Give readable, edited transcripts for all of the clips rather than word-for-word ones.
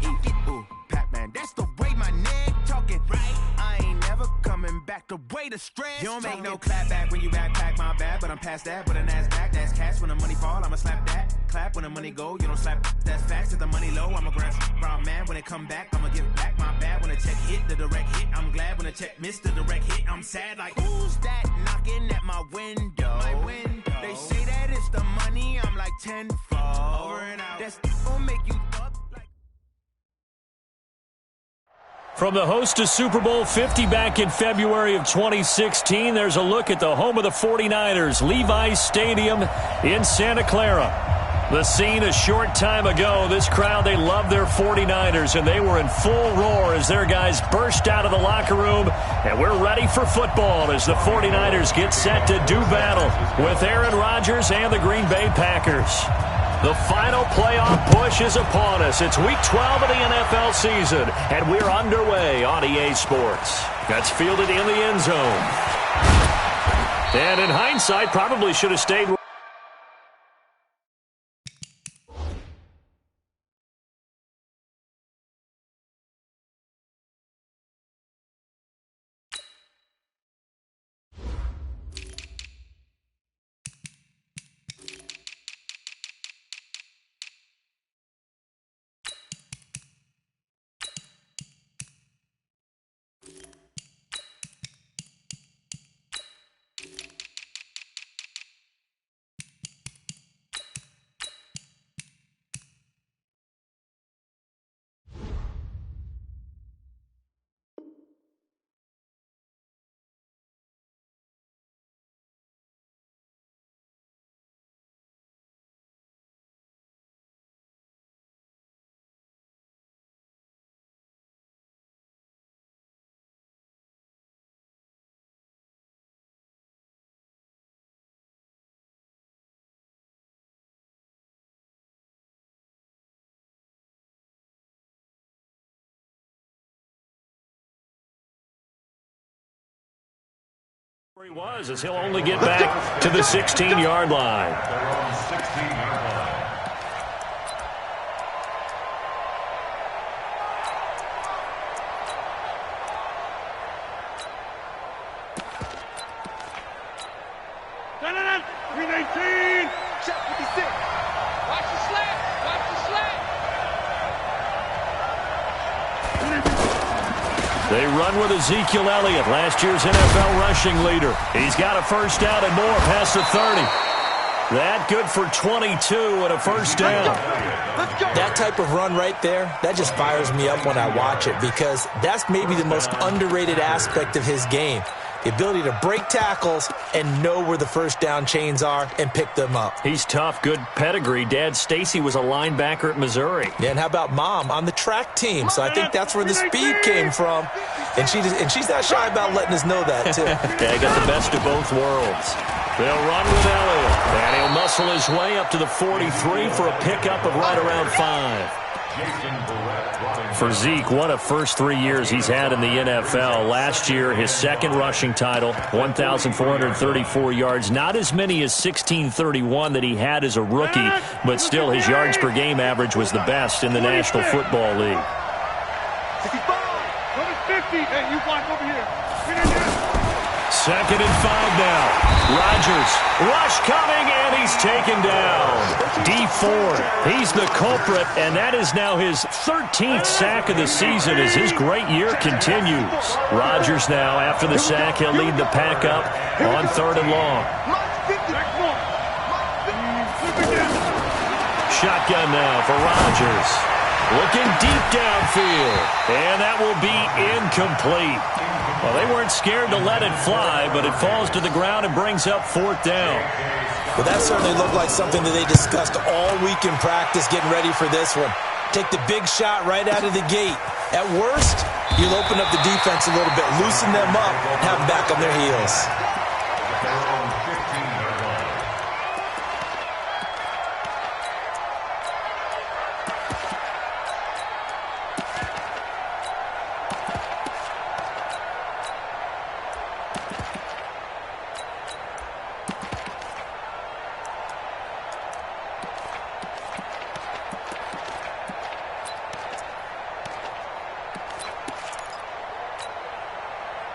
eat. Ooh, Pac-Man, that's the way my neck talking. Right. I ain't never coming back the way the stress. You don't make no clap back when you backpack, my bad. But I'm past that with a NASDAQ. That's cash when the money fall, I'ma slap that. Clap when the money go, you don't slap. That's facts. If the money low, I'ma grab brown man. When it come back, I'ma give back my bad. When the check hit, the direct hit. I'm glad when the check missed the direct hit. I'm sad like, who's that knocking at my window? My window. They say that it's the money, I'm like tenfold. Over and out. That's gonna make you up like. From the host to Super Bowl 50 back in February of 2016, there's a look at the home of the 49ers, Levi's Stadium in Santa Clara. The scene a short time ago, this crowd, they love their 49ers, and they were in full roar as their guys burst out of the locker room, and we're ready for football as the 49ers get set to do battle with Aaron Rodgers and the Green Bay Packers. The final playoff push is upon us. It's Week 12 of the NFL season, and we're underway on EA Sports. That's fielded in the end zone. And in hindsight, probably should have stayed. He was, as he'll only get back to the 16-yard line. Green 18, check 56. Watch the slant, watch the slant. They run with Ezekiel Elliott, last year's NFL rushing leader. He's got a first down and more past the 30. That good for 22 and a first down. That type of run right there, that just fires me up when I watch it because that's maybe the most underrated aspect of his game. The ability to break tackles and know where the first down chains are and pick them up. He's tough, good pedigree. Dad, Stacy, was a linebacker at Missouri. Yeah, and how about Mom on the track team? So I think that's where the speed came from. And she's not shy about letting us know that, too. Yeah, he got the best of both worlds. They'll run with Elliott, and he'll muscle his way up to the 43 for a pickup of right around 5. For Zeke, what a first 3 years he's had in the NFL. Last year, his second rushing title, 1,434 yards. Not as many as 1,631 that he had as a rookie, but still his yards per game average was the best in the National Football League. 50, hey, you block over here. 2nd and 5 now. Rodgers, rush coming, and he's taken down. Dee Ford, he's the culprit, and that is now his 13th sack of the season as his great year continues. Rodgers now, after the sack, he'll lead the pack up on 3rd and long. Shotgun now for Rodgers. Looking deep downfield, and that will be incomplete. Well, they weren't scared to let it fly, but it falls to the ground and brings up 4th down. Well, that certainly looked like something that they discussed all week in practice getting ready for this one. Take the big shot right out of the gate. At worst, you'll open up the defense a little bit, loosen them up, have them back on their heels.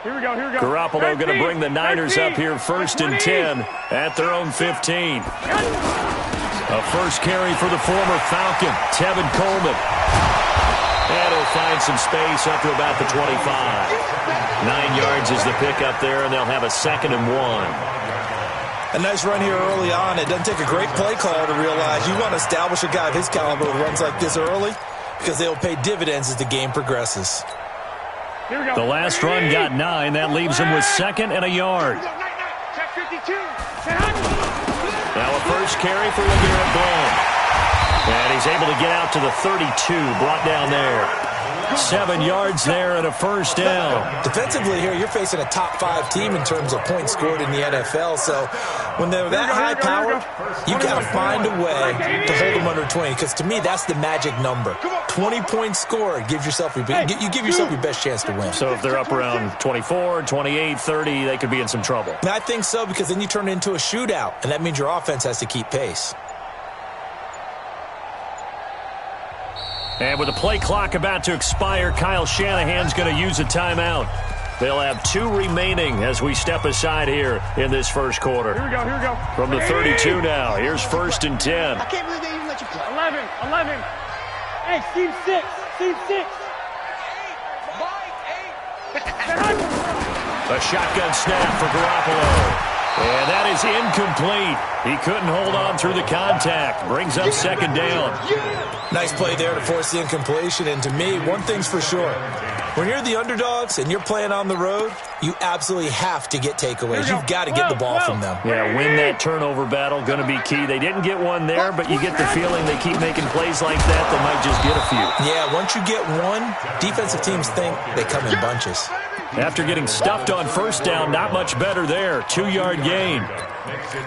Here we go. Garoppolo going to bring the Niners up here 1st and 10 at their own 15. A first carry for the former Falcon, Tevin Coleman. And he'll find some space up to about the 25. 9 yards is the pickup there, and they'll have a 2nd and 1. A nice run here early on. It doesn't take a great play caller to realize you want to establish a guy of his caliber who runs like this early because they'll pay dividends as the game progresses. The last run got 9. That leaves him with 2nd and a yard. Now a first carry for LeGarrette Blount. And he's able to get out to the 32, brought down there. 7 yards there and a first down. Defensively here, you're facing a top 5 team in terms of points scored in the NFL. So when they're that high powered, you got to find a way to hold them under 20. Because to me, that's the magic number. 20 points scored gives yourself you give yourself your best chance to win. So if they're up around 24, 28, 30, they could be in some trouble. And I think so, because then you turn it into a shootout, and that means your offense has to keep pace. And with the play clock about to expire, Kyle Shanahan's going to use a timeout. They'll have 2 remaining as we step aside here in this first quarter. Here we go. From the 32 now, here's 1st and 10. I can't believe they even let you play. 11. Hey, team 6. A shotgun snap for Garoppolo. And that is incomplete. He couldn't hold on through the contact. Brings up 2nd down. Nice play there to force the incompletion. And to me, one thing's for sure. When you're the underdogs and you're playing on the road, you absolutely have to get takeaways. You've got to get the ball from them. Yeah, win that turnover battle, going to be key. They didn't get one there, but you get the feeling they keep making plays like that, they might just get a few. Yeah, once you get one, defensive teams think they come in bunches. After getting stuffed on first down, not much better there. 2-yard gain.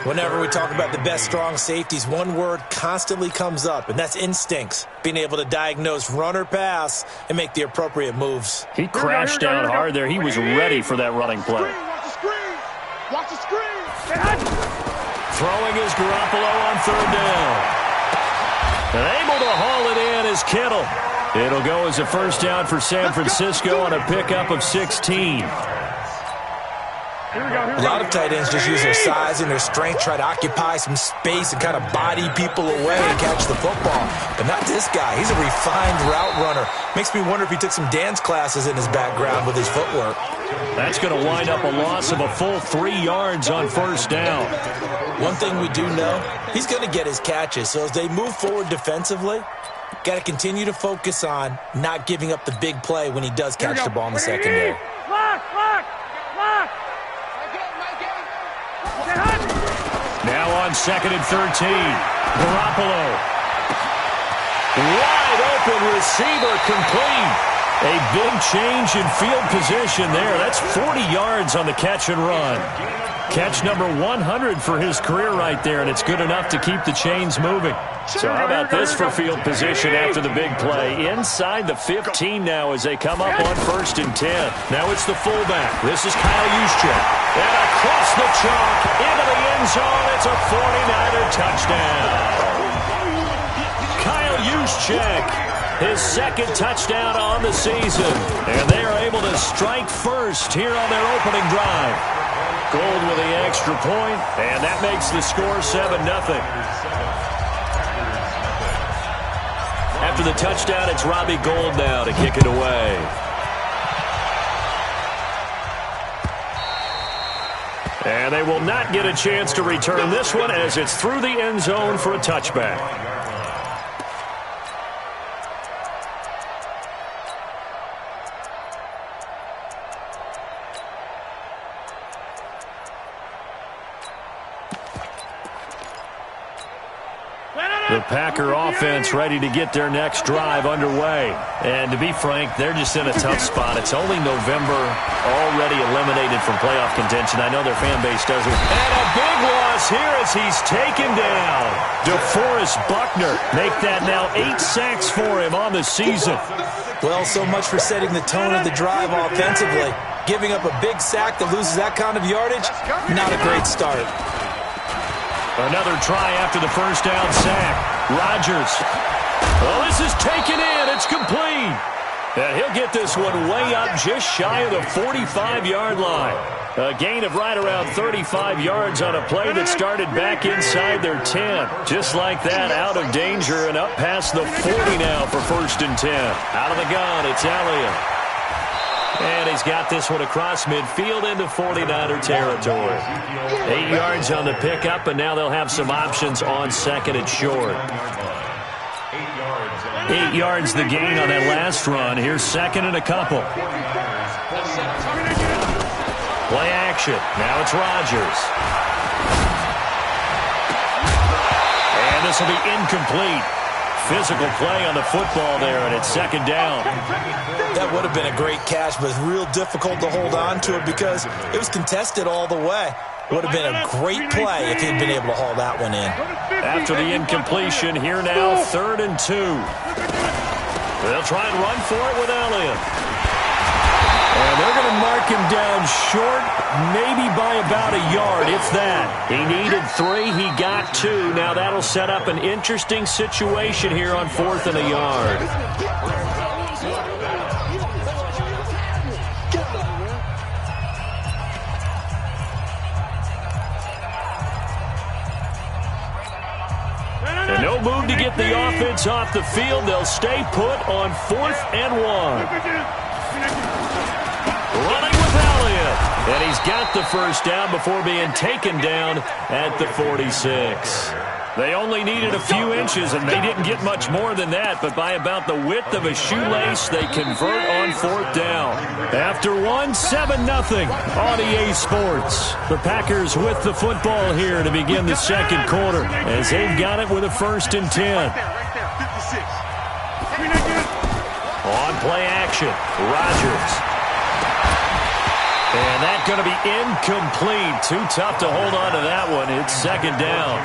Whenever we talk about the best strong safeties, one word constantly comes up, and that's instincts. Being able to diagnose run or pass and make the appropriate moves. He crashed down hard there. He was ready for that running play. Watch the screen. Throwing is Garoppolo on 3rd down. And able to haul it in is Kittle. It'll go as a first down for San Francisco on a pickup of 16. A lot of tight ends just use their size and their strength, try to occupy some space and kind of body people away and catch the football. But not this guy. He's a refined route runner. Makes me wonder if he took some dance classes in his background with his footwork. That's going to wind up a loss of a full 3 yards on first down. One thing we do know, he's going to get his catches. So as they move forward defensively, got to continue to focus on not giving up the big play when he does catch the ball in the secondary. Lock. Now on 2nd and 13. Garoppolo. Wide open receiver complete. A big change in field position there. That's 40 yards on the catch and run. Catch number 100 for his career right there, and it's good enough to keep the chains moving. So how about this for field position after the big play? Inside the 15 now as they come up on 1st and 10. Now it's the fullback. This is Kyle Juszczyk. And across the chalk into the end zone. It's a 49er touchdown. Kyle Juszczyk, his 2nd touchdown on the season. And they are able to strike first here on their opening drive. Gold with the extra point, and that makes the score 7-0. After the touchdown, it's Robbie Gould now to kick it away. And they will not get a chance to return this one as it's through the end zone for a touchback. The Packer offense ready to get their next drive underway. And to be frank, they're just in a tough spot. It's only November, already eliminated from playoff contention. I know their fan base doesn't. And a big loss here as he's taken down. DeForest Buckner make that now 8 sacks for him on the season. Well, so much for setting the tone of the drive offensively. Giving up a big sack that loses that kind of yardage, not a great start. Another try after the first down sack. Rodgers. Well, this is taken in. It's complete. And he'll get this one way up just shy of the 45-yard line. A gain of right around 35 yards on a play that started back inside their 10. Just like that, out of danger and up past the 40 now for 1st and 10. Out of the gun, it's Elliott. And he's got this one across midfield into 49er territory. 8 yards on the pickup, and now they'll have some options on 2nd and short. 8 yards the gain on that last run. Here's 2nd and a couple. Play action. Now it's Rodgers. And this will be incomplete. Physical play on the football there, and it's 2nd down. That would have been a great catch, but it's real difficult to hold on to it because it was contested all the way. Would have been a great play if he'd been able to haul that one in. After the incompletion, here now, 3rd and 2. They'll try and run for it with Elliott. And they're going to mark him down short, maybe by about a yard, if that. He needed 3, he got 2. Now that'll set up an interesting situation here on 4th and a yard. And no move to get the offense off the field. They'll stay put on 4th and 1. Running with Elliott. And he's got the first down before being taken down at the 46. They only needed a few inches, and they didn't get much more than that. But by about the width of a shoelace, they convert on 4th down. After 7-0 on EA Sports. The Packers with the football here to begin the 2nd quarter as they've got it with a 1st and 10. On play action, Rodgers. And that's going to be incomplete. Too tough to hold on to that one. It's 2nd down.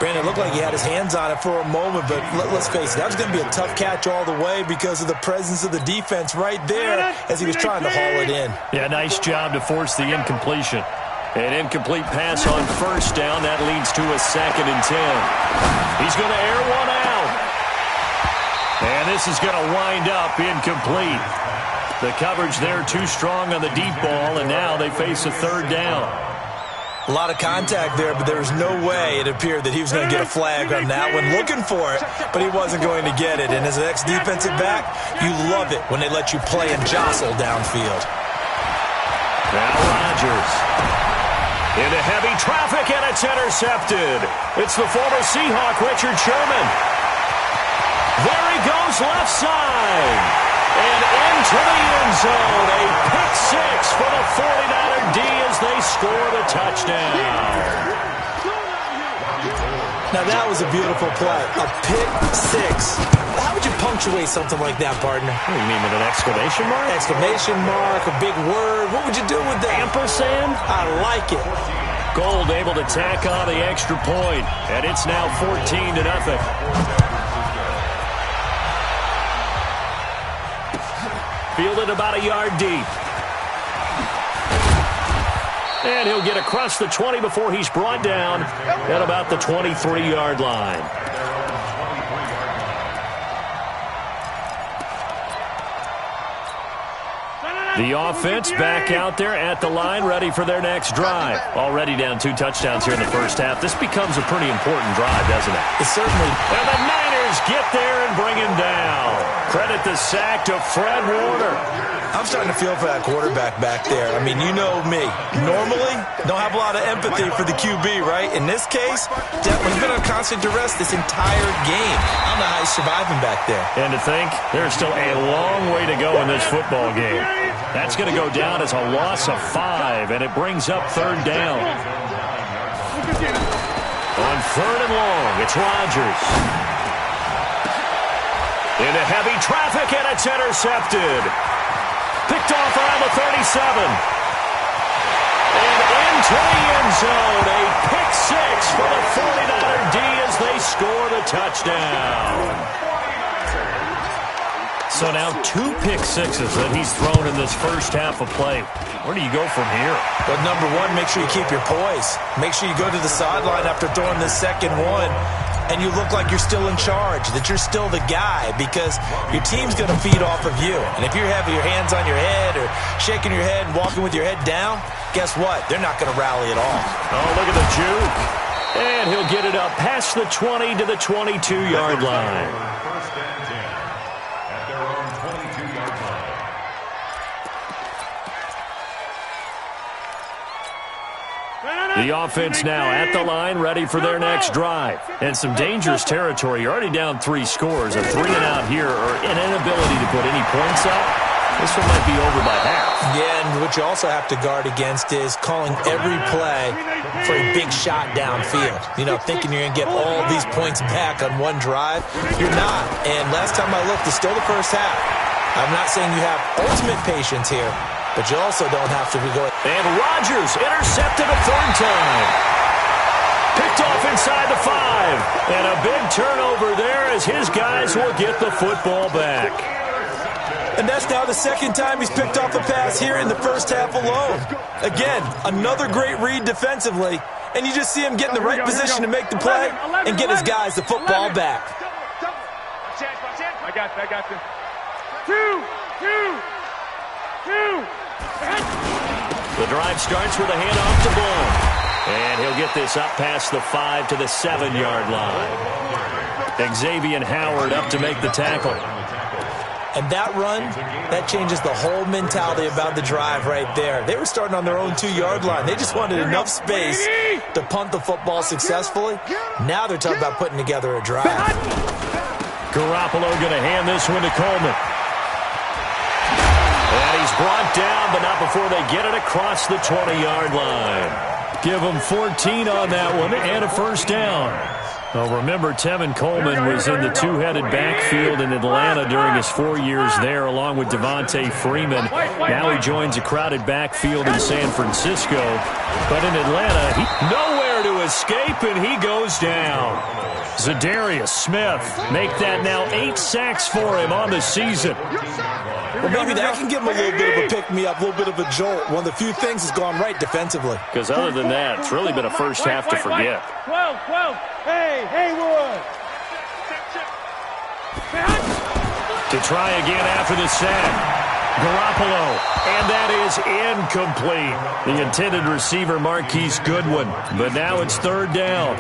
Brandon, it looked like he had his hands on it for a moment, but let's face it, that was going to be a tough catch all the way because of the presence of the defense right there as he was trying to haul it in. Yeah, nice job to force the incompletion. An incomplete pass on 1st down. That leads to a 2nd and 10. He's going to air one out. And this is going to wind up incomplete. The coverage there too strong on the deep ball, and now they face a 3rd down. A lot of contact there, but there was no way it appeared that he was going to get a flag on that one. Looking for it, but he wasn't going to get it. And as an ex-defensive back, you love it when they let you play and jostle downfield. Now Rodgers. Into heavy traffic, and it's intercepted. It's the former Seahawk, Richard Sherman. There he goes, left side. And into the end zone, a pick 6 for the 49er D as they score the touchdown. Now that was a beautiful play, a pick 6. How would you punctuate something like that, partner? What do you mean, with an exclamation mark? Exclamation mark, a big word. What would you do with that? Ampersand? I like it. Gold able to tack on the extra point, and it's now 14-0. Fielded about a yard deep. And he'll get across the 20 before he's brought down at about the 23-yard line. The offense back out there at the line, ready for their next drive. Already down 2 touchdowns here in the first half. This becomes a pretty important drive, doesn't it? It certainly. And the Niners get there and bring him down. Credit the sack to Fred Warner. I'm starting to feel for that quarterback back there. I mean, you know me. Normally, don't have a lot of empathy for the QB, right? In this case, definitely been on constant duress this entire game. I don't know how he's surviving back there. And to think, there's still a long way to go in this football game. That's going to go down as a loss of 5, and it brings up 3rd down. On 3rd and long, it's Rodgers. Into heavy traffic, and it's intercepted. Picked off around the 37. And into the end zone, a pick 6 for the 49er D as they score the touchdown. So now 2 pick 6s that he's thrown in this first half of play. Where do you go from here? But number one, make sure you keep your poise. Make sure you go to the sideline after throwing this second one and you look like you're still in charge, that you're still the guy, because your team's going to feed off of you. And if you're having your hands on your head or shaking your head and walking with your head down, guess what? They're not going to rally at all. Oh, look at the juke. And he'll get it up past the 20 to the 22-yard line. First and 10 at their own 22-yard line. The offense now at the line, ready for their next drive. And some dangerous territory. You're already down 3 scores. A 3-and-out here or an inability to put any points up. This one might be over by half. Yeah, and what you also have to guard against is calling every play for a big shot downfield. You know, thinking you're going to get all these points back on one drive. You're not. And last time I looked, it's still the first half. I'm not saying you have ultimate patience here, but you also don't have to be going. And Rodgers intercepted a third time. Picked off inside the 5. And a big turnover there as his guys will get the football back. And that's now the second time he's picked off a pass here in the first half alone. Again, another great read defensively. And you just see him get in the right position to make the play and get his guys the football back. I got you. 2. The drive starts with a handoff to Blount. And he'll get this up past the 5 to the 7-yard line. Xavier Howard up to make the tackle. And that run, that changes the whole mentality about the drive right there. They were starting on their own 2-yard line. They just wanted enough space to punt the football successfully. Now they're talking about putting together a drive. Garoppolo going to hand this one to Coleman. And he's brought down, but not before they get it across the 20-yard line. Give him 14 on that one and a first down. Well, remember, Tevin Coleman was in the two-headed backfield in Atlanta during his 4 years there, along with Devontae Freeman. Now he joins a crowded backfield in San Francisco. But in Atlanta, nowhere to escape, and he goes down. Zadarius Smith make that now 8 sacks for him on the season. Well, maybe that can give him a little bit of a pick-me-up, a little bit of a jolt. One of the few things has gone right defensively. Because other than that, it's really been a first half to forget. 12. Hey, Haywood. To try again after the sack. Garoppolo, and that is incomplete. The intended receiver, Marquise Goodwin. But now it's third down.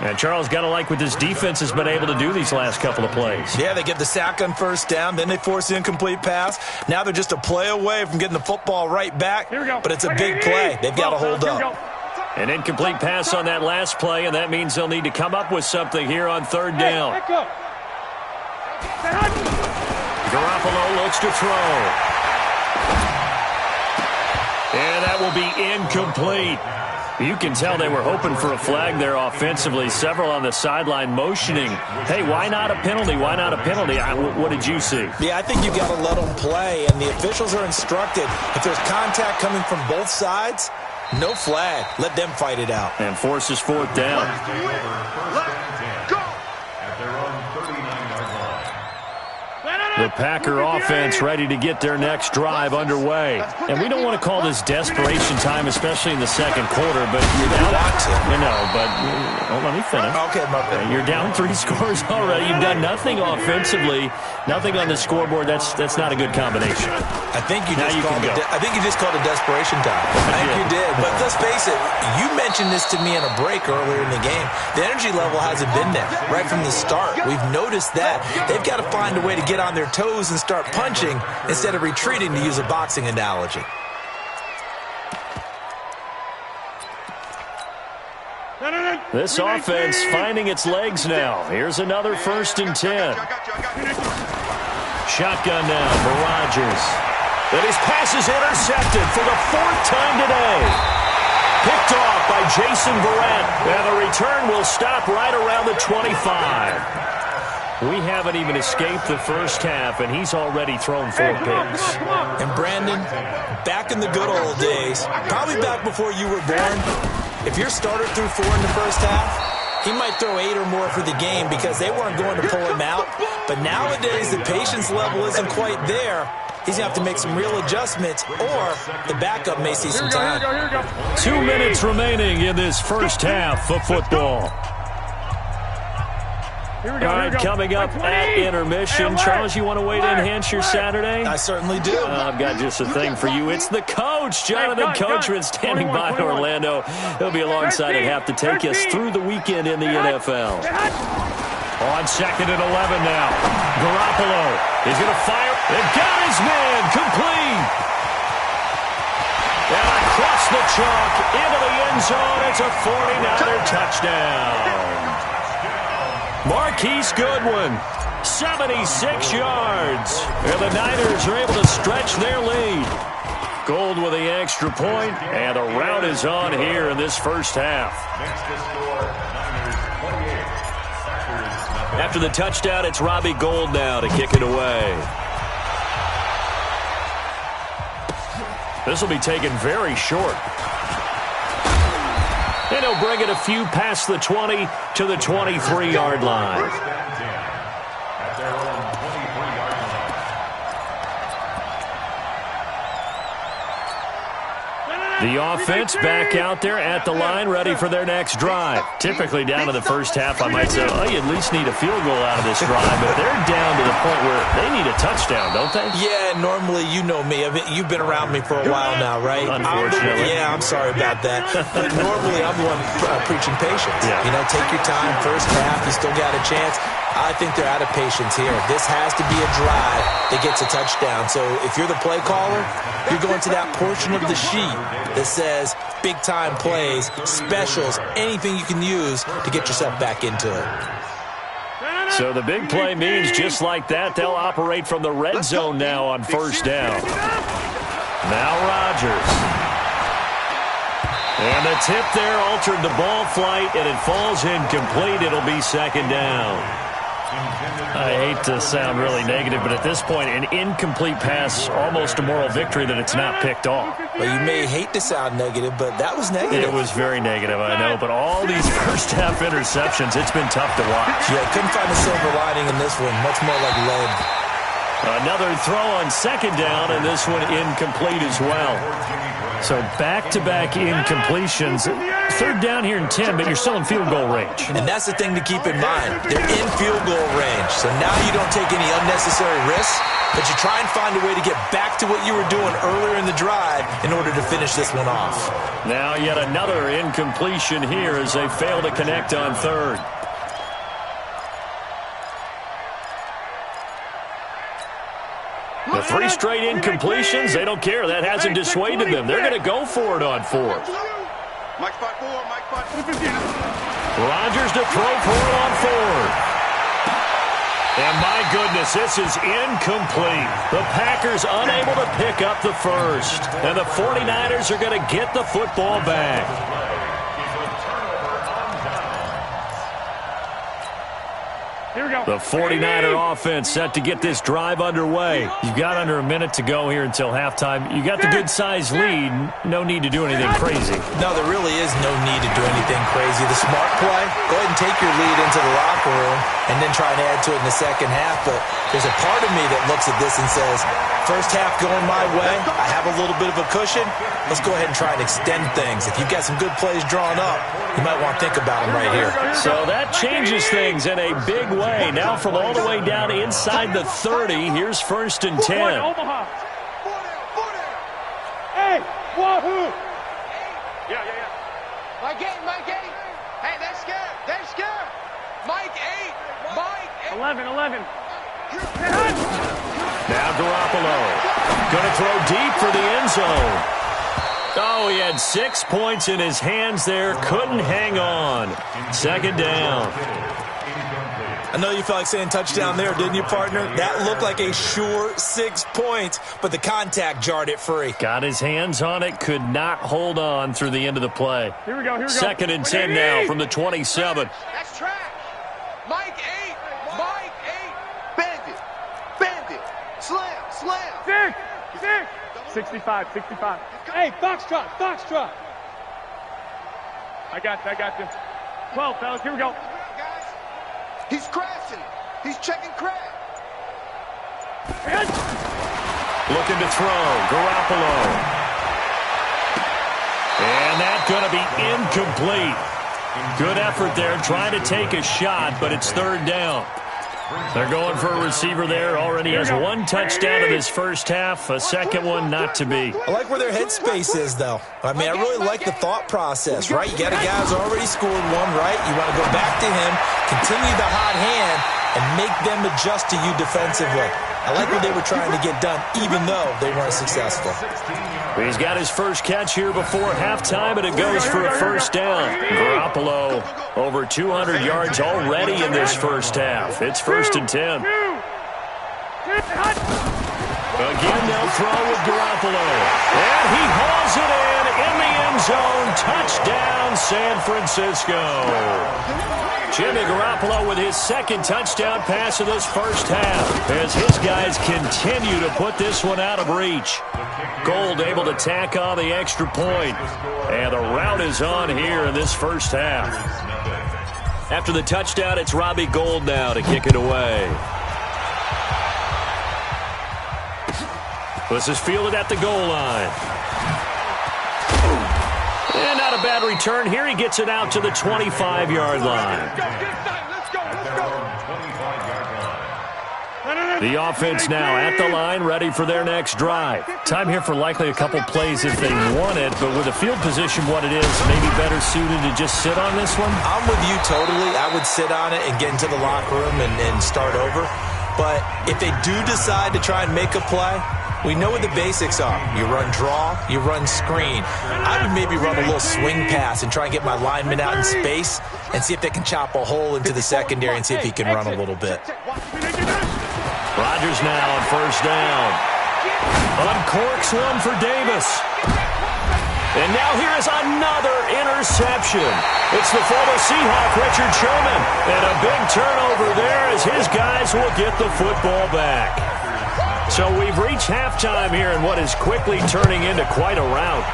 And Charles got to like what this defense has been able to do these last couple of plays. Yeah, they get the sack on first down, then they force the incomplete pass. Now they're just a play away from getting the football right back. But it's a big play. They've got to hold up. An incomplete pass on that last play, and that means they'll need to come up with something here on third down. Garoppolo looks to throw. And that will be incomplete. You can tell they were hoping for a flag there offensively. Several on the sideline motioning. Hey, why not a penalty? Why not a penalty? What did you see? Yeah, I think you've got to let them play, and the officials are instructed. If there's contact coming from both sides, no flag. Let them fight it out. And forces fourth down. The Packer offense ready to get their next drive underway. And we don't want to call this desperation time, especially in the second quarter, but you're down. Let me finish. Okay, my bad. You're down 3 scores already. You've done nothing offensively, nothing on the scoreboard. That's not a good combination. I think you just called it desperation time. I think you did. But let's face it, you mentioned this to me in a break earlier in the game. The energy level hasn't been there right from the start. We've noticed that. They've got to find a way to get on their toes and start punching instead of retreating, to use a boxing analogy. This offense finding its legs now. Here's another 1st and 10. Shotgun now for Rodgers. And his pass is intercepted for the 4th time today. Picked off by Jason Verrett. And the return will stop right around the 25. We haven't even escaped the first half, and he's already thrown 4 picks. And Brandon, back in the good old days, probably back before you were born, if your starter threw 4 in the first half, he might throw 8 or more for the game because they weren't going to pull him out. But nowadays, the patience level isn't quite there. He's going to have to make some real adjustments, or the backup may see some time. 2 minutes remaining in this first half of football. All right, coming up at intermission. Charles, you want to wait to enhance your Saturday? I certainly do. I've got just a thing for you. It's the coach, Jonathan Coachman, standing by in Orlando. He'll be alongside at half to take us through the weekend in the NFL. On 2nd and 11 now. Garoppolo is going to fire. They've got his man complete. And across the chalk into the end zone. It's a 49er touchdown. Marquise Goodwin, 76 yards. And the Niners are able to stretch their lead. Gold with the extra point, and the rout is on here in this first half. Next to score, Niners 28. Packers nothing. After the touchdown, it's Robbie Gould now to kick it away. This will be taken very short. And he'll bring it a few past the 20 to the 23-yard line. First and 10 at their own 23-yard line. The offense back out there at the line, ready for their next drive. Typically down to the first half, I might say, oh, you at least need a field goal out of this drive. But they're down to the point where they need a touchdown, don't they? Yeah, normally, you know me. You've been around me for a while now, right? Unfortunately. I'm sorry about that. But normally, I'm the one preaching patience. Yeah. You know, take your time. First half, you still got a chance. I think they're out of patience here. This has to be a drive that gets a touchdown. So if you're the play caller, you're going to that portion of the sheet that says big-time plays, specials, anything you can use to get yourself back into it. So the big play means just like that, they'll operate from the red zone now on first down. Now Rodgers. And the tip there altered the ball flight, and it falls incomplete. It'll be second down. I hate to sound really negative, but at this point, an incomplete pass, almost a moral victory that it's not picked off. Well, you may hate to sound negative, but that was negative. It was very negative, I know, but all these first-half interceptions, it's been tough to watch. Yeah, couldn't find a silver lining in this one. Much more like lead. Another throw on second down, and this one incomplete as well. So back-to-back incompletions. Third down here in 10, but you're still in field goal range. And that's the thing to keep in mind. They're in field goal range. So now you don't take any unnecessary risks, but you try and find a way to get back to what you were doing earlier in the drive in order to finish this one off. Now yet another incompletion here as they fail to connect on third. The 3 straight incompletions, they don't care. That hasn't dissuaded them. They're going to go for it on fourth. Mike 5-4, Mike 5-4. Rodgers to throw for it on fourth. And my goodness, this is incomplete. The Packers unable to pick up the first. And the 49ers are going to get the football back. Here we go. The 49er offense set to get this drive underway. You've got under a minute to go here until halftime. You got the good-sized lead. No need to do anything crazy. No, there really is no need to do anything crazy. The smart play, go ahead and take your lead into the locker room and then try and add to it in the second half. But there's a part of me that looks at this and says, first half going my way, I have a little bit of a cushion. Let's go ahead and try and extend things. If you've got some good plays drawn up, you might want to think about them right here. So that changes things in a big way. Now from all the way down inside the 30, here's first and 10. Omaha. Hey, wahoo! Yeah. Mike 8. Hey, they're scared. Mike 8. 11. Now Garoppolo going to throw deep for the end zone. Oh, he had 6 points in his hands there. Couldn't hang on. Second down. I know you felt like saying touchdown there, didn't you, partner? That looked like a sure 6 points, but the contact jarred it free. Got his hands on it, could not hold on through the end of the play. Here we go. Second and 10 now from the 27. That's trash. Mike 8. Bandit. Slam. 65. Hey, Foxtrot. I got you. 12, fellas. Here we go. He's crashing. He's checking crash. Looking to throw. Garoppolo. And that's going to be incomplete. Good effort there, trying to take a shot, but it's third down. They're going for a receiver there. Already has one touchdown in this first half, a second one not to be. I like where their headspace is, though. I mean, I really like the thought process, right? You got a guy who's already scored one, right? You want to go back to him, continue the hot hand, and make them adjust to you defensively. I like what they were trying to get done, even though they weren't successful. He's got his first catch here before halftime, and it goes for a first down. Garoppolo over 200 yards already in this first half. It's 1st and 10. Again, they'll throw with Garoppolo. And he hauls it in the end zone. Touchdown, San Francisco. Jimmy Garoppolo with his second touchdown pass of this first half as his guys continue to put this one out of reach. Gold able to tack on the extra point. And the route is on here in this first half. After the touchdown, it's Robbie Gould now to kick it away. This is fielded at the goal line. And not a bad return here. He gets it out to the 25-yard line. The offense now at the line, ready for their next drive. Time here for likely a couple plays if they want it, but with the field position what it is, maybe better suited to just sit on this one? I'm with you totally. I would sit on it and get into the locker room and start over. But if they do decide to try and make a play, we know what the basics are. You run draw, you run screen. I would maybe run a little swing pass and try and get my lineman out in space and see if they can chop a hole into the secondary and see if he can run a little bit. Rodgers now on first down. Uncorks one for Davis. And now here is another interception. It's the former Seahawk, Richard Sherman. And a big turnover there as his guys will get the football back. So we've reached halftime here in what is quickly turning into quite a rout.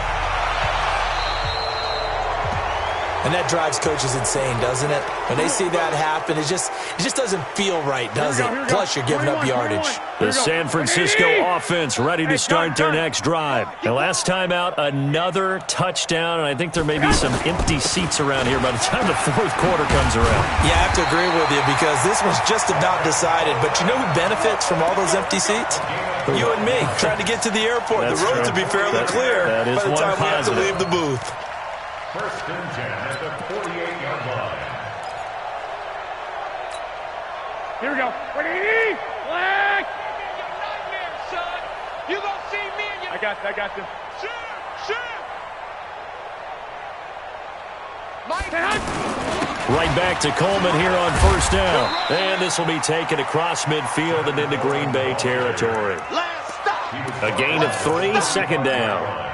And that drives coaches insane, doesn't it? When they see that happen, it just doesn't feel right, does it? Plus, you're giving up yardage. The San Francisco offense ready to start their next drive. And last time out, another touchdown, and I think there may be some empty seats around here by the time the fourth quarter comes around. Yeah, I have to agree with you because this one's just about decided. But you know who benefits from all those empty seats? You and me, trying to get to the airport. That's the roads will be fairly clear by the time we have to leave the booth. 1st and 10 at the 48-yard line. Here we go. Ready? Black. Nightmare, son. You gonna see me and you. I got this. Shoot. Mike. Right back to Coleman here on first down. And this will be taken across midfield and into Green Bay territory. A gain of 3, second down.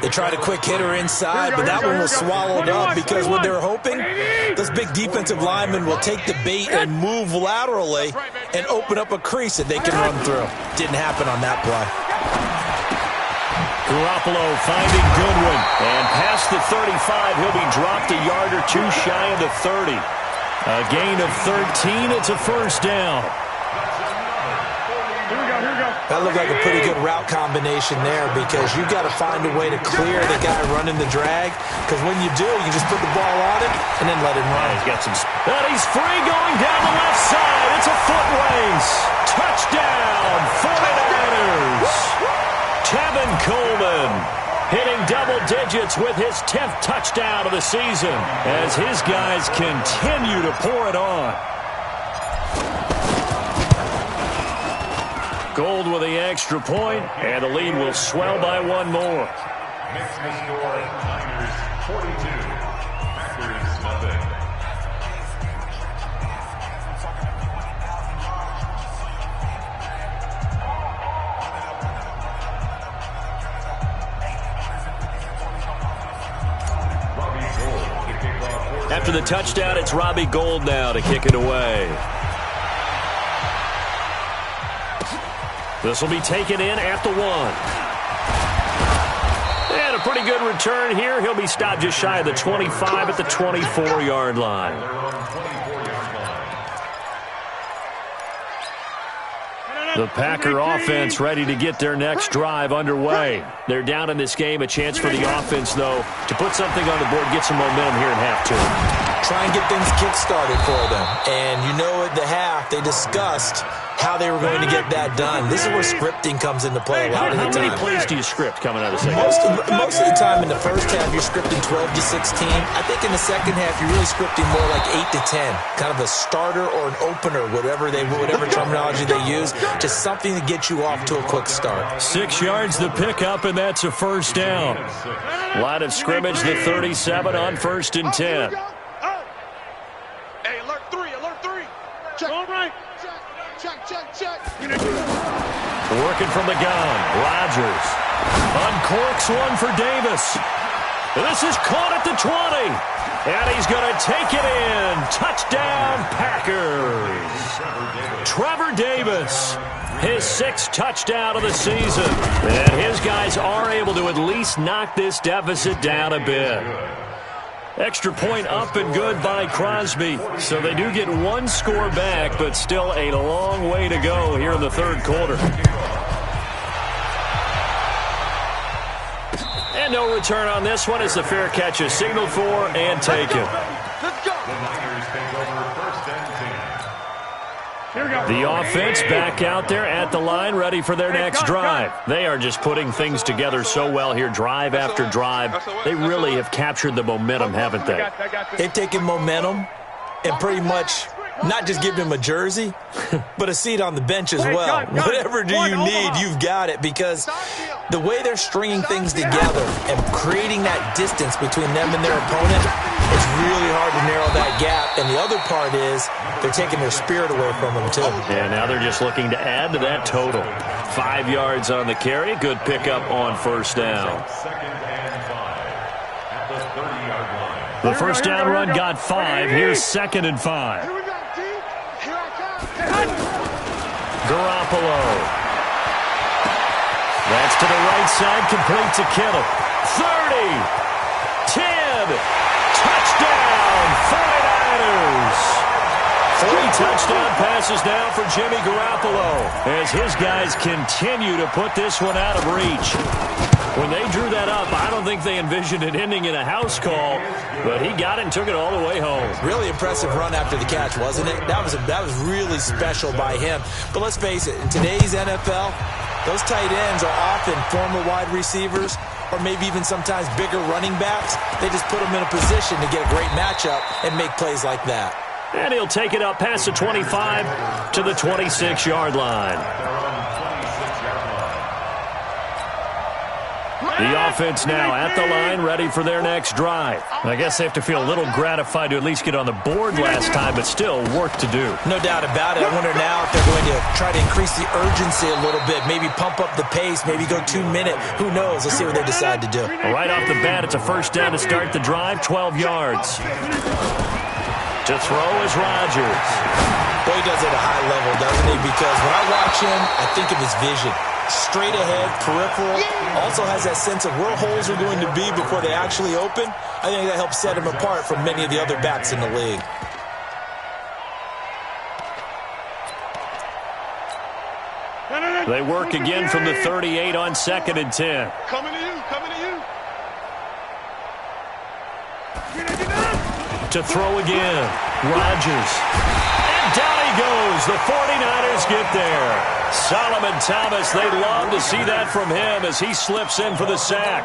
They tried a quick hitter inside, but that one was swallowed up because what they're hoping, those big defensive linemen will take the bait and move laterally and open up a crease that they can run through. Didn't happen on that play. Garoppolo finding Goodwin. And past the 35, he'll be dropped a yard or two shy of the 30. A gain of 13, it's a first down. That looked like a pretty good route combination there because you've got to find a way to clear the guy running the drag because when you do, you just put the ball on him and then let him run. He's got some. And he's free going down the left side. It's a foot race. Touchdown, 49ers. Tevin Coleman hitting double digits with his 10th touchdown of the season as his guys continue to pour it on. Gold with the extra point, and the lead will swell by one more. Makes the score Niners 42, Packers nothing. After the touchdown, it's Robbie Gould now to kick it away. This will be taken in at the 1. And a pretty good return here. He'll be stopped just shy of the 25 at the 24-yard line. The Packer offense ready to get their next drive underway. They're down in this game. A chance for the offense, though, to put something on the board, get some momentum here in half 2. Try and get things kick-started for them. And you know at the half, they discussed how they were going to get that done. This is where scripting comes into play a lot of the time. How many plays do you script coming out of the second? Most of the time in the first half, you're scripting 12 to 16. I think in the second half, you're really scripting more like 8 to 10. Kind of a starter or an opener, whatever terminology they use. Just something to get you off to a quick start. 6 yards the pickup, and that's a first down. Line of scrimmage, the 37 on 1st and 10. Hey, alert 3. Check. All right. Check. Working from the gun. Rodgers uncorks one for Davis. This is caught at the 20. And he's going to take it in. Touchdown, Packers. Trevor Davis, his 6th touchdown of the season. And his guys are able to at least knock this deficit down a bit. Extra point up and good by Crosby. So they do get 1 score back, but still a long way to go here in the 3rd quarter. And no return on this one as the fair catch is signaled for and taken. Let's go. The offense back out there at the line, ready for their next drive. They are just putting things together so well here, drive after drive. They really have captured the momentum, haven't they? They've taken momentum and pretty much not just given him a jersey, but a seat on the bench as well. Whatever do you need, you've got it, because the way they're stringing things together and creating that distance between them and their opponent, it's really hard to narrow that gap. And the other part is they're taking their spirit away from them, too. And now they're just looking to add to that total. 5 yards on the carry. Good pickup on 1st down. The first down run got 5. Here's 2nd and 5. Garoppolo. That's to the right side, complete to Kittle. 30, 10, touchdown, 49ers. 3 touchdown passes now for Jimmy Garoppolo as his guys continue to put this one out of reach. When they drew that up, I don't think they envisioned it ending in a house call, but he got it and took it all the way home. Really impressive run after the catch, wasn't it? That was really special by him. But let's face it, in today's NFL, those tight ends are often former wide receivers or maybe even sometimes bigger running backs. They just put them in a position to get a great matchup and make plays like that. And he'll take it up past the 25 to the 26-yard line. The offense now at the line, ready for their next drive. I guess they have to feel a little gratified to at least get on the board last time, but still work to do. No doubt about it. I wonder now if they're going to try to increase the urgency a little bit, maybe pump up the pace, maybe go 2-minute. Who knows? Let's see what they decide to do. Right off the bat, it's a first down to start the drive, 12 yards. To throw is Rodgers. Boy, he does it at a high level, doesn't he? Because when I watch him, I think of his vision. Straight ahead, peripheral, also has that sense of where holes are going to be before they actually open. I think that helps set him apart from many of the other backs in the league. They work again from the 38 on 2nd and 10. Coming to you. To throw again, Rodgers. And down he goes. The 49ers get there. Solomon Thomas, they'd love to see that from him as he slips in for the sack.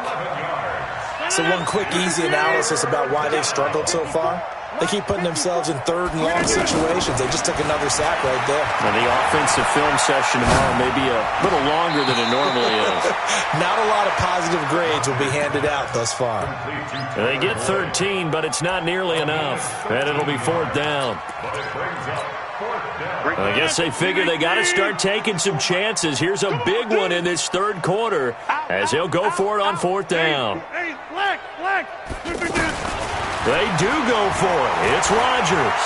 So one quick, easy analysis about why they've struggled so far. They keep putting themselves in 3rd and long situations. They just took another sack right there. And the offensive film session tomorrow may be a little longer than it normally is. Not a lot of positive grades will be handed out thus far. They get 13, but it's not nearly enough. And it'll be 4th down. I guess they figure they got to start taking some chances. Here's a big one in this 3rd quarter as he'll go for it on 4th down. They do go for it. It's Rodgers.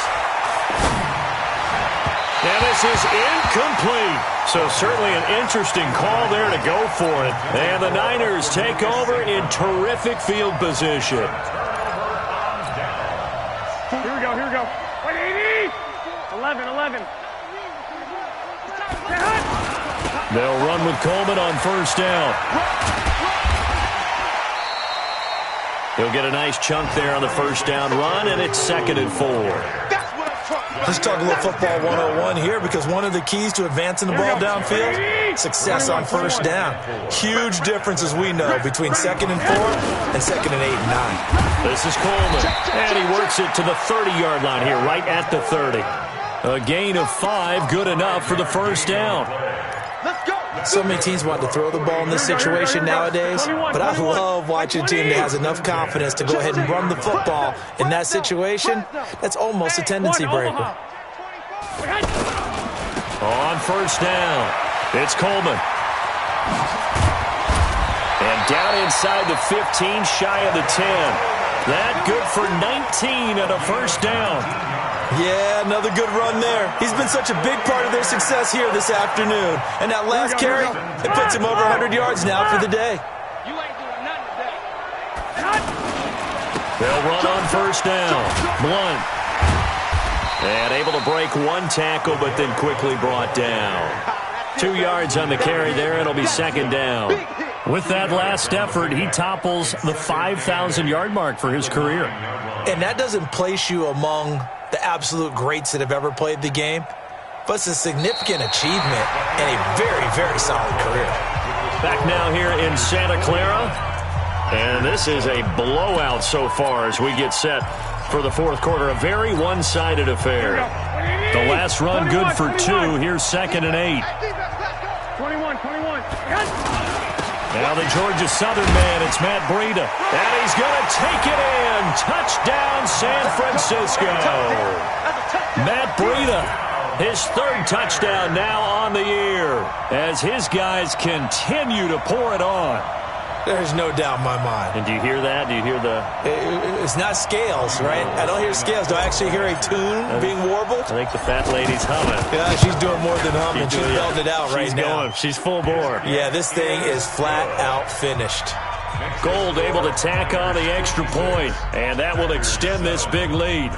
And this is incomplete. So certainly an interesting call there to go for it. And the Niners take over in terrific field position. Here we go. 180. 11. They'll run with Coleman on first down. He'll get a nice chunk there on the first down run, and it's 2nd and 4. Let's talk a little football 101 here, because one of the keys to advancing the ball downfield, success on first down. Huge difference, as we know, between 2nd and 4 and 2nd and 8 and 9. This is Coleman, and he works it to the 30-yard line here, right at the 30. A gain of 5, good enough for the first down. So many teams want to throw the ball in this situation nowadays, but I love watching a team that has enough confidence to go ahead and run the football in that situation. That's almost a tendency breaker. On first down, it's Coleman. And down inside the 15, shy of the 10. That good for 19 and a first down. Yeah, another good run there. He's been such a big part of their success here this afternoon. And that last carry, it puts him over 100 yards now for the day. You ain't doing nothing today. They'll run on first down. Blunt. And able to break one tackle, but then quickly brought down. 2 yards on the carry there. It'll be 2nd down. With that last effort, he topples the 5,000-yard mark for his career. And that doesn't place you among the absolute greats that have ever played the game, but it's a significant achievement and a very, very solid career. Back now here in Santa Clara, and this is a blowout so far as we get set for the fourth quarter. A very one-sided affair. The last run good for 2. Here's 2nd and 8. 21. Now the Georgia Southern man, it's Matt Breida. And he's going to take it in. Touchdown, San Francisco. Matt Breida, his 3rd touchdown now on the year, as his guys continue to pour it on. There's no doubt in my mind. And do you hear that? Do you hear the... It's not scales, right? I don't hear scales. Do I actually hear a tune being warbled? I think the fat lady's humming. Yeah, she's doing more than humming. She's belting it out right now. She's full bore. Yeah, this thing is flat out finished. Gold able to tack on the extra point, and that will extend this big lead.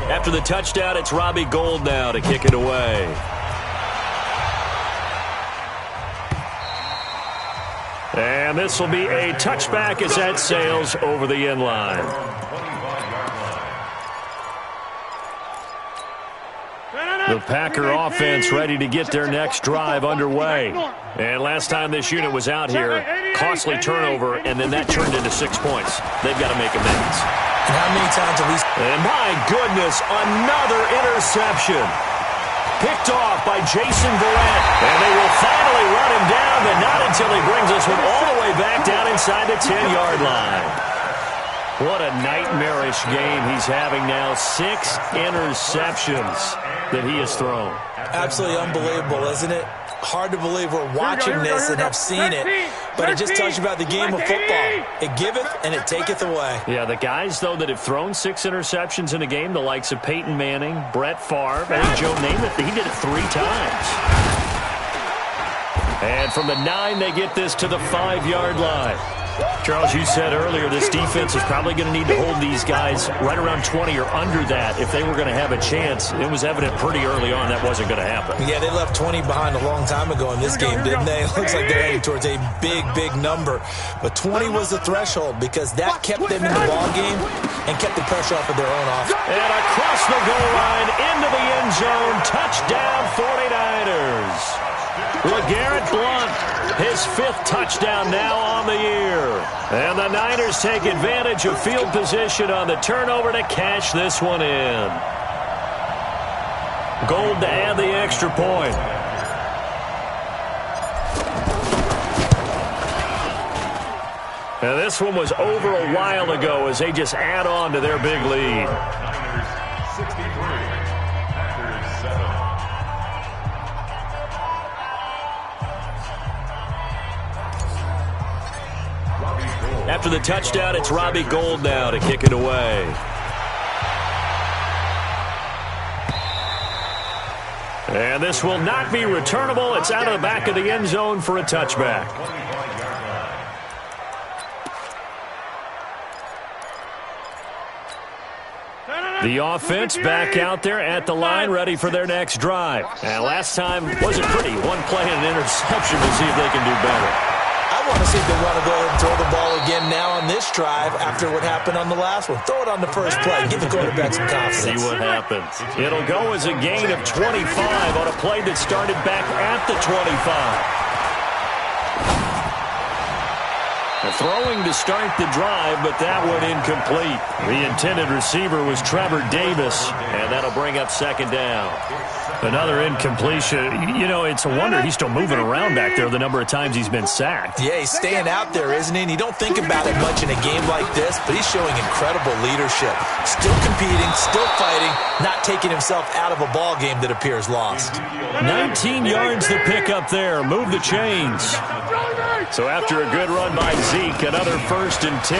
After the touchdown, it's Robbie Gould now to kick it away. And this will be a touchback as that sails over the end line. The Packer offense ready to get their next drive underway. And last time this unit was out here, costly turnover, and then that turned into 6 points. They've got to make amends. And how many times have we... And my goodness, another interception. Picked off by Jason Verrett. And they will finally run him down, but not until he brings us one all the way back down inside the 10-yard line. What a nightmarish game he's having now. 6 interceptions that he has thrown. Absolutely unbelievable, isn't it? Hard to believe we're watching this and have seen it, but it just tells you about the game of football. It giveth and it taketh away. Yeah, the guys, though, that have thrown 6 interceptions in a game, the likes of Peyton Manning, Brett Favre, and Joe Namath, he did it 3 times. And from the 9, they get this to the 5-yard line. Charles, you said earlier this defense is probably going to need to hold these guys right around 20 or under that if they were going to have a chance. It was evident pretty early on that wasn't going to happen. Yeah, they left 20 behind a long time ago in this game, didn't they? It looks like they're heading towards a big, big number. But 20 was the threshold because that kept them in the ball game and kept the pressure off of their own offense. And across the goal line, into the end zone, touchdown 49ers. LeGarrette Blount, his 5th touchdown now on the year. And the Niners take advantage of field position on the turnover to cash this one in. Gold to add the extra point. And this one was over a while ago as they just add on to their big lead. Niners 63, Packers 7. After the touchdown, it's Robbie Gould now to kick it away. And this will not be returnable. It's out of the back of the end zone for a touchback. The offense back out there at the line, ready for their next drive. And last time wasn't pretty. One play and an interception. We'll see if they can do better. I want to see if they want to go ahead and throw the ball again now on this drive after what happened on the last one. Throw it on the first play. Give the quarterback some confidence. See what happens. It'll go as a gain of 25 on a play that started back at the 25. Throwing to start the drive, but that one incomplete. The intended receiver was Trevor Davis, and that'll bring up second down. Another incompletion. You know, it's a wonder he's still moving around back there the number of times he's been sacked. Yeah, he's staying out there, isn't he? And you don't think about it much in a game like this, but he's showing incredible leadership. Still competing, still fighting, not taking himself out of a ball game that appears lost. 19 yards to pick up there. Move the chains. So after a good run by Zeke, another 1st and 10.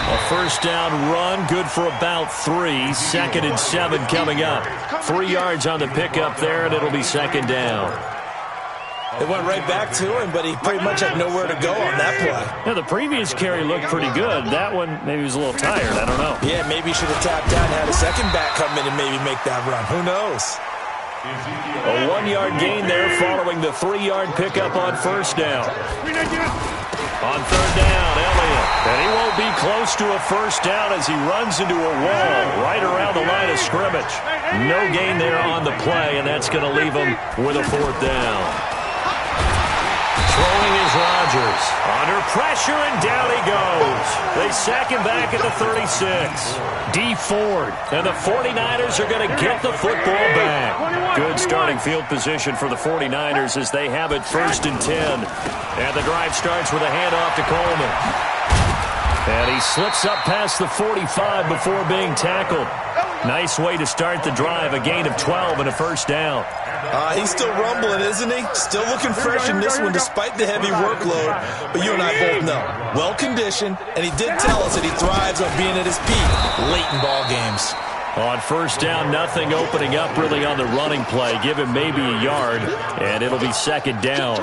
A first down run, good for about 3. 2nd and 7 coming up. 3 yards on the pickup there, and it'll be second down. It went right back to him, but he pretty much had nowhere to go on that play. Yeah, the previous carry looked pretty good. That one, maybe he was a little tired. I don't know. Yeah, maybe he should have tapped out and had a second back come in and maybe make that run. Who knows? A 1-yard gain there following the 3-yard pickup on first down. On third down, Elliott. And he won't be close to a first down as he runs into a wall right around the line of scrimmage. No gain there on the play, and that's going to leave him with a 4th down. Throwing is Rodgers. Under pressure, and down he goes. They sack him back at the 36. D. Ford. And the 49ers are going to get the football back. Good starting field position for the 49ers as they have it 1st and 10. And the drive starts with a handoff to Coleman. And he slips up past the 45 before being tackled. Nice way to start the drive. A gain of 12 and a first down. He's still rumbling, isn't he? Still looking fresh in this one despite the heavy workload. But you and I both know, well-conditioned, and he did tell us that he thrives on being at his peak late in ball games. On first down, nothing opening up really on the running play. Give him maybe a yard, and it'll be second down.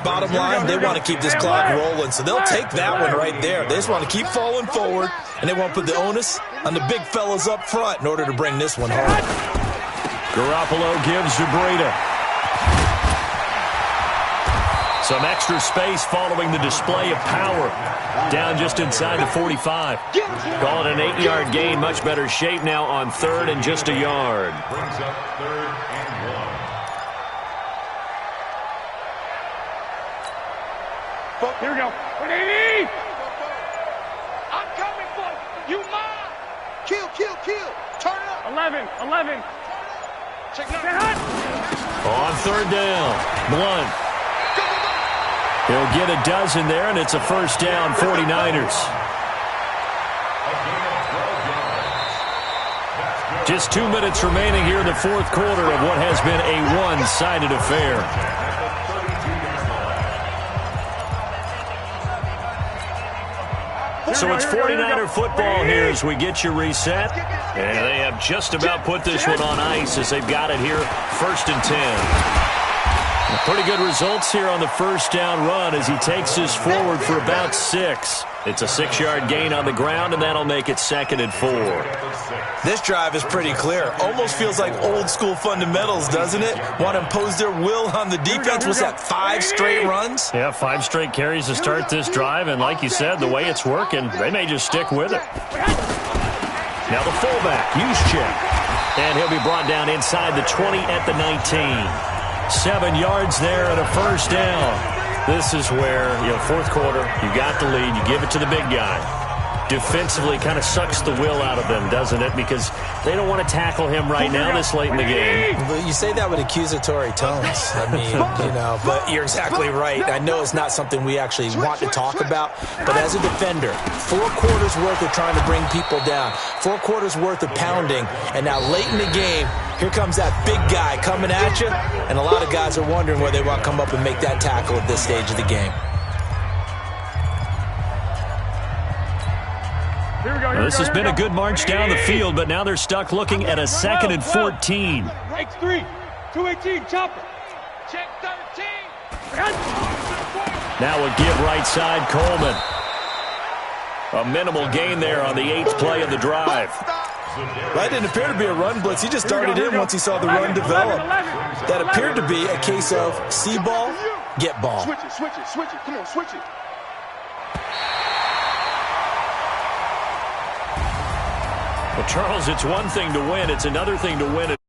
Bottom line, they want to keep this clock rolling, so they'll take that one right there. They just want to keep falling forward, and they want to put the onus on the big fellas up front in order to bring this one home. Garoppolo gives to Breida. Some extra space following the display of power. Down just inside the 45. Call it an 8-yard gain. Much better shape now on 3rd and just a yard. Brings up 3rd and 1. Here we go. I'm coming for you. You mine. Kill. Turn it up. 11. Check it out. On third down, Blunt. He'll get a dozen there, and it's a first down, 49ers. Just 2 minutes remaining here in the 4th quarter of what has been a one-sided affair. So it's 49er football here as we get you reset. And they have just about put this one on ice as they've got it here, 1st and 10. Pretty good results here on the first down run as he takes this forward for about 6. It's a 6-yard gain on the ground, and that'll make it 2nd and 4. This drive is pretty clear. Almost feels like old-school fundamentals, doesn't it? Want to impose their will on the defense. Was that 5 straight runs? Yeah, 5 straight carries to start this drive, and like you said, the way it's working, they may just stick with it. Now the fullback, Juszczyk. And he'll be brought down inside the 20 at the 19. 7 yards there and a first down. This is where, 4th quarter, you got the lead, you give it to the big guy. Defensively kind of sucks the will out of them, doesn't it? Because they don't want to tackle him right now this late in the game. But you say that with accusatory tones. I mean, but you're exactly right. I know it's not something we actually want to talk about, but as a defender, 4 quarters worth of trying to bring people down, 4 quarters worth of pounding, and now late in the game, here comes that big guy coming at you, and a lot of guys are wondering where they want to come up and make that tackle at this stage of the game. This has been a good march down the field, but now they're stuck looking at a 2nd and 14. X3, 218, chopper. Check 13. Now a give right side, Coleman. A minimal gain there on the 8th play of the drive. That didn't appear to be a run blitz. He just started in once he saw the run develop. That appeared to be a case of see ball, get ball. Switch it, switch it, switch it. Come on, switch it. Well, Charles, it's one thing to win. It's another thing to win it.